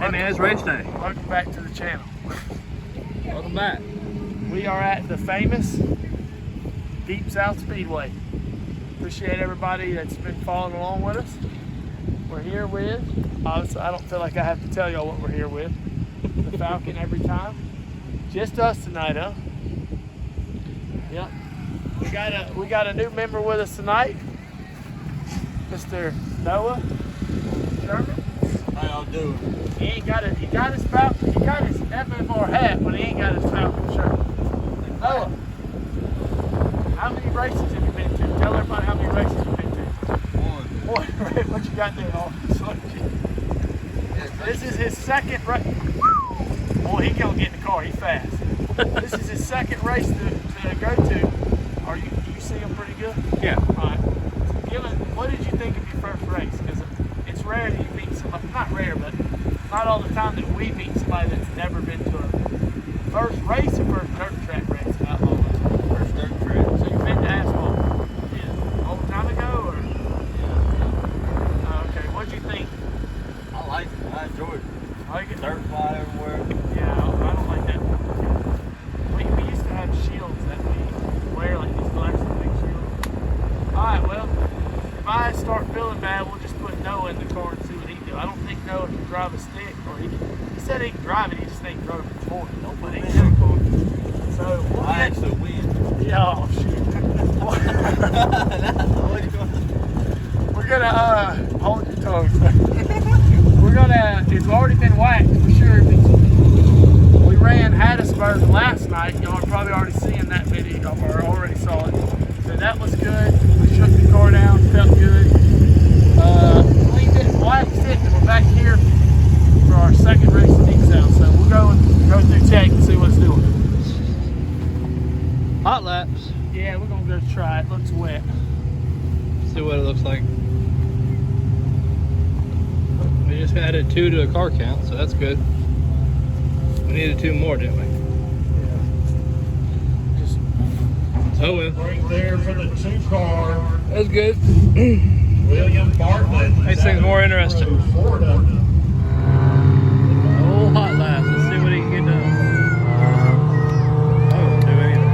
Hey man, it's race day. Welcome back to the channel. Welcome back. We are at the famous Deep South Speedway. Appreciate everybody that's been following along with us. We're here with, obviously I don't feel like I have to tell y'all what we're here with. The Falcon every time. Just us tonight, huh? Yep. We got a new member with us tonight. Mr. Noah Sherman. How y'all doing? He got his Falcon, he got his FFR hat, but he ain't got his Falcon shirt. Noah, how many races have you been to? Tell everybody how many races you've been to. One. What you got there, This is his second race. Boy, he gonna get in the car, he's fast. This is his second race to go to. You see him pretty good? Yeah. Alright. What did you think of your first race? Because it's rare that you meet somebody, not rare, but not all the time that we meet somebody that's never been to a first race or first dirt track race. First dirt track. So you've been to asphalt a long time ago, or? Yeah. Okay, what'd you think? I like it. I enjoy it. Like it? Dirt fly everywhere. Yeah, I don't like that. We used to have shields that we wear, like these glasses, big shields. Alright, well, if I start feeling bad, we'll just put Noah in the car and see what he can do. I don't think Noah can drive a stick, or he said he can drive it, he just ain't drove it before. Don't put it in the car. So, I actually win. Yeah, oh shoot. We're gonna, hold your tongue. It's already been waxed for sure. We ran Hattiesburg last night. Y'all are probably already seeing that video, or already saw it. So that was good. We shook the car down, felt good. Cleaned it, waxed it, and we're back here for our second race in Deep South. So we'll go through check and see what it's doing. Hot laps. Yeah, we're gonna go try it. Looks wet. See what it looks like. We just added 2 to a car count, so that's good. We needed 2 more, didn't we? Yeah. Oh well. Right there for the 2 car. That's good. William Bartlett. Makes things more interesting. Florida. Oh, hot laps. Let's see what he can get done. Oh, won't do anything.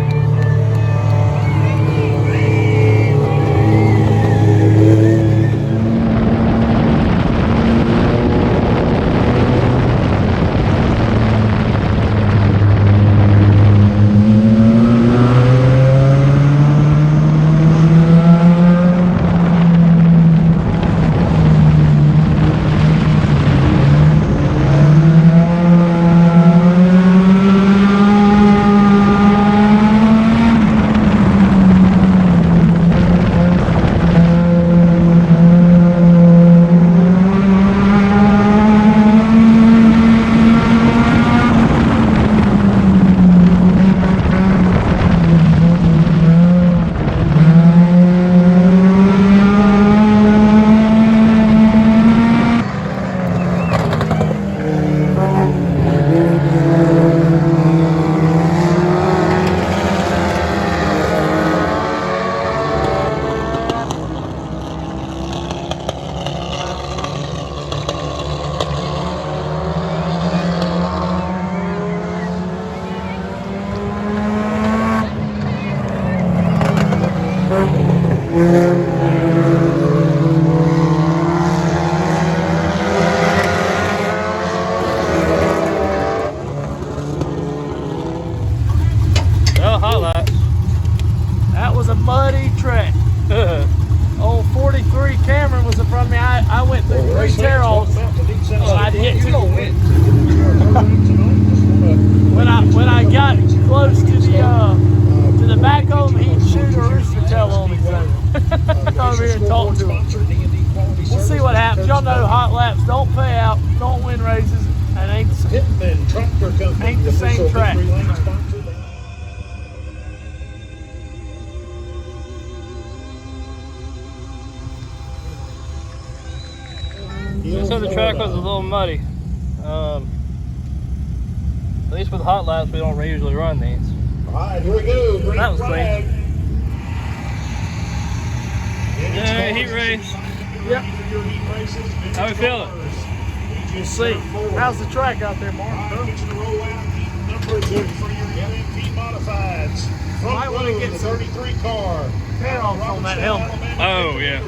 Well, hot laps. That was a muddy track. Old 43 Cameron was in front of me. I went through 3 tear-offs. I'd hit You gonna win. when I got close to the back of him, he'd shoot a rooster tail on me. So come over here and talk to him. We'll see what happens. Y'all know hot laps don't pay out, don't win races, and ain't the same track. So the track was a little muddy. At least with hot laps, we don't usually run these. All right, here we go. Green That was flag. clean. Yeah, heat race. Yep. How we feeling? We'll see. How's the track out there, Mark? Fixing to roll out number 2 for your LMP Modifieds. Might Front wanna row, get the some 33 car. tear off on that helmet. Oh, yeah.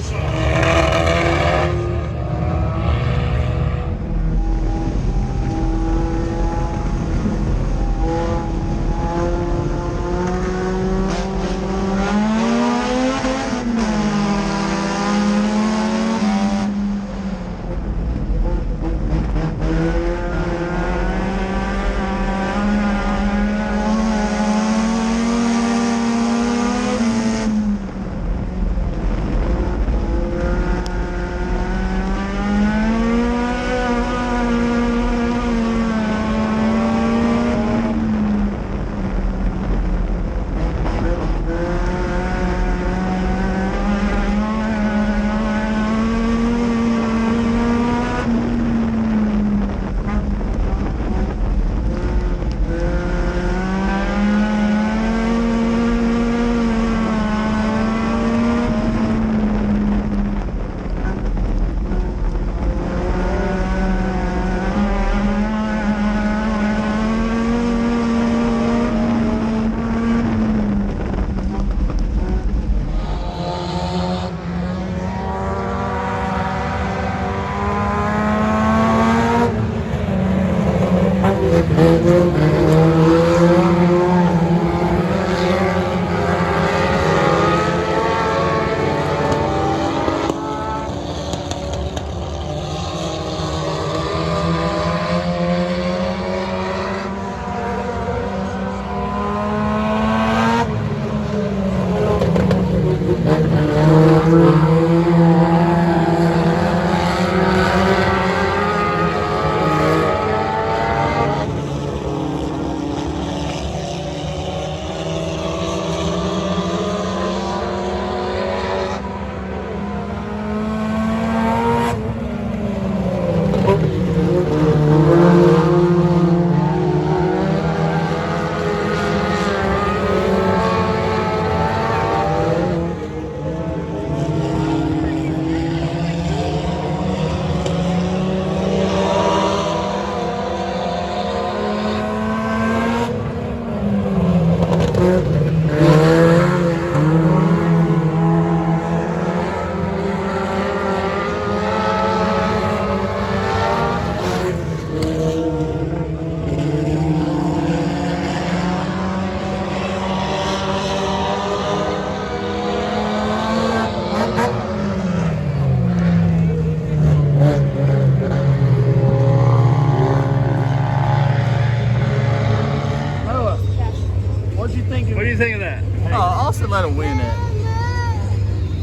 What do you think of that? Oh, Austin let him win that.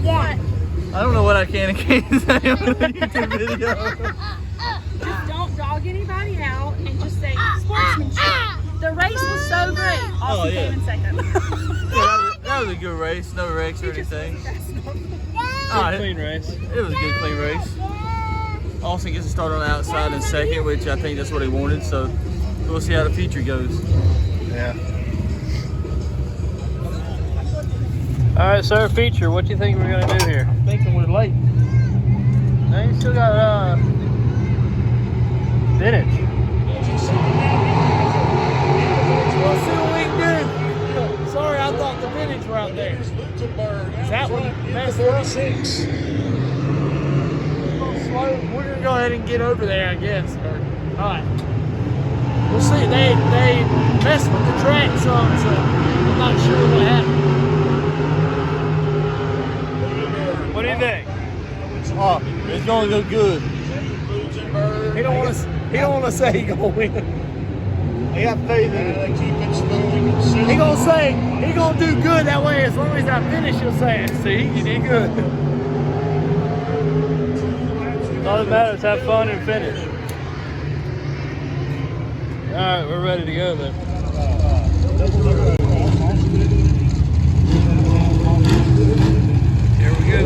Yeah. I don't know what I can and can't say on the YouTube video. Just don't dog anybody out and just say sportsmanship. The race was so great. Austin came in second. That was a good race. No wrecks or anything. Clean race. It was a good, clean race. Austin gets to start on the outside in second, which I think that's what he wanted. So we'll see how the future goes. Yeah. All right, sir. Feature. What do you think we're gonna do here? I'm thinking we're late. No, you still got vintage. We'll see what we can do. Sorry, I thought the vintage were out there. Is that one messed up? We're gonna go ahead and get over there, I guess. All right. We'll see. They messed with the track some, so I'm not sure what happened. What do you think? Oh, it's gonna go good. He don't want to say he gonna win. I got faith in it. He gonna say he gonna do good that way. As long as I finish, he'll say it. See, you did good. All that matters, have fun and finish. All right, we're ready to go then. Here we go.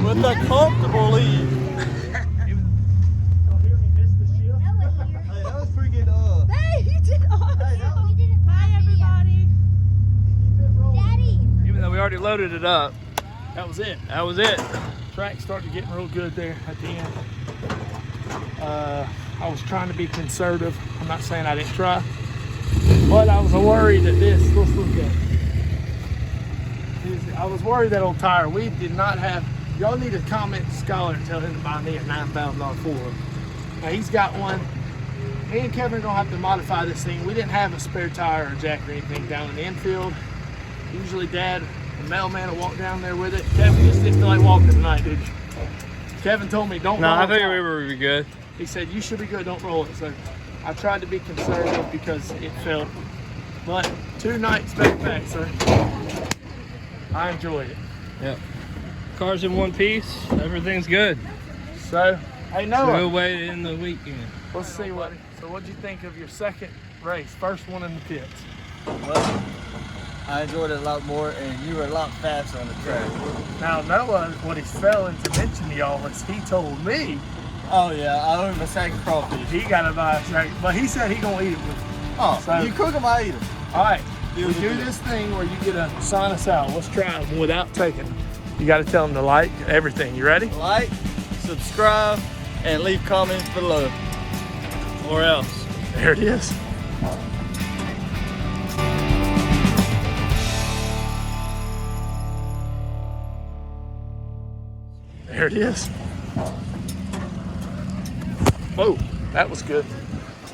With a comfortable lead. Hey, that was pretty good. Hey, you did awesome. Hi, everybody. Daddy. Even though we already loaded it up, That was it. that was it. Track started getting real good there at the end. I was trying to be conservative. I'm not saying I didn't try, but I was worried that this, let's look at it. I was worried that old tire, we did not have, y'all need to comment to Scholar and tell him to buy me a $9,000 Ford. Now he's got one. Me and Kevin are gonna have to modify this thing. We didn't have a spare tire or jack or anything down in the infield. Usually Dad, the mailman, will walk down there with it. Kevin just didn't feel like walking tonight, did you? Kevin told me don't No, roll I it figured out. we were good. He said, you should be good, don't roll it. So I tried to be conservative because it felt, but 2 nights back, sir. I enjoyed it. Yep. Car's in one piece. Everything's good. So, hey So Noah, we'll wait in the weekend. let's see what, so what'd you think of your second race? First one in the pits. Well, I enjoyed it a lot more, and you were a lot faster on the track. Now Noah, what he's failing to mention to y'all is he told me Oh yeah, I owe him a second crawfish. he gotta buy a second, but he said he gonna eat it with me. Oh, So- you cook them, I eat them. All right, Deal we with do it. this thing where you get to sign us out. Let's try them without taking them. You gotta tell them to like everything. You ready? Like, subscribe, and leave comments below. Or else. There it is. There it is. Whoa, that was good.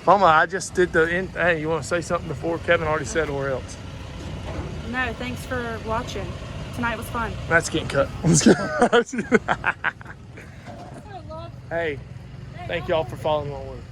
Mama, I just did the in. Hey, you want to say something before? Kevin already said or else. No, thanks for watching. Tonight was fun. That's getting cut. Hey, thank y'all for following along with us.